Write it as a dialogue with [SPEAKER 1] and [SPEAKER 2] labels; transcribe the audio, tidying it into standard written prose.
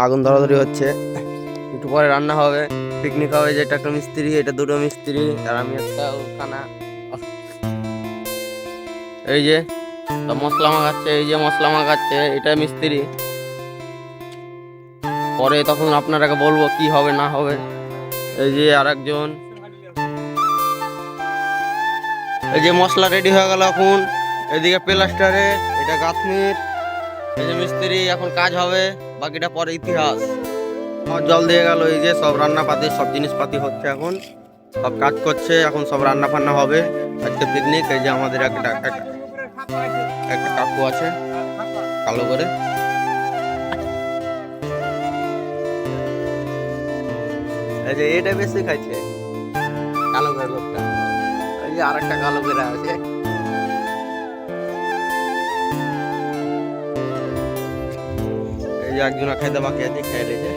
[SPEAKER 1] আগুন ধরাধরি হচ্ছে, একটু পরে রান্না হবে, পিকনিক হবে। যেটা একটা মিস্ত্রি, এটা দুটো মিস্ত্রি, আর আমি একটা কানা। এই যে সব মশলা মাখাচ্ছে, এই যে মশলা মাখাচ্ছে, এটা মিস্ত্রি। পরে তখন আপনারাকে বলবো কি হবে না হবে। এই যে আরেকজন, এই যে মশলা রেডি হয়ে গেল এখন। এদিকে প্লাস্টারে, এটা গাঁথনির। এই যে মিস্ত্রি, এখন কাজ হবে, বাকিটা পরে ইতিহাস। আমার জল দিয়ে গেল, এই যে সব রান্নাপাতি, সব জিনিসপাতি হচ্ছে এখন, সব কাজ করছে এখন, সব রান্না ফান্না হবে আজকে পিকনিক। এই যে আমাদের একটা একটা কাকু আছে কালো করে, এই যে এটা বেশি খাইছে কালো করে লোকটা। এই যে আরেকটা কালো করে আছে। এই যে একজন খাইতে বাকি আছে, খেয়ে লেছে।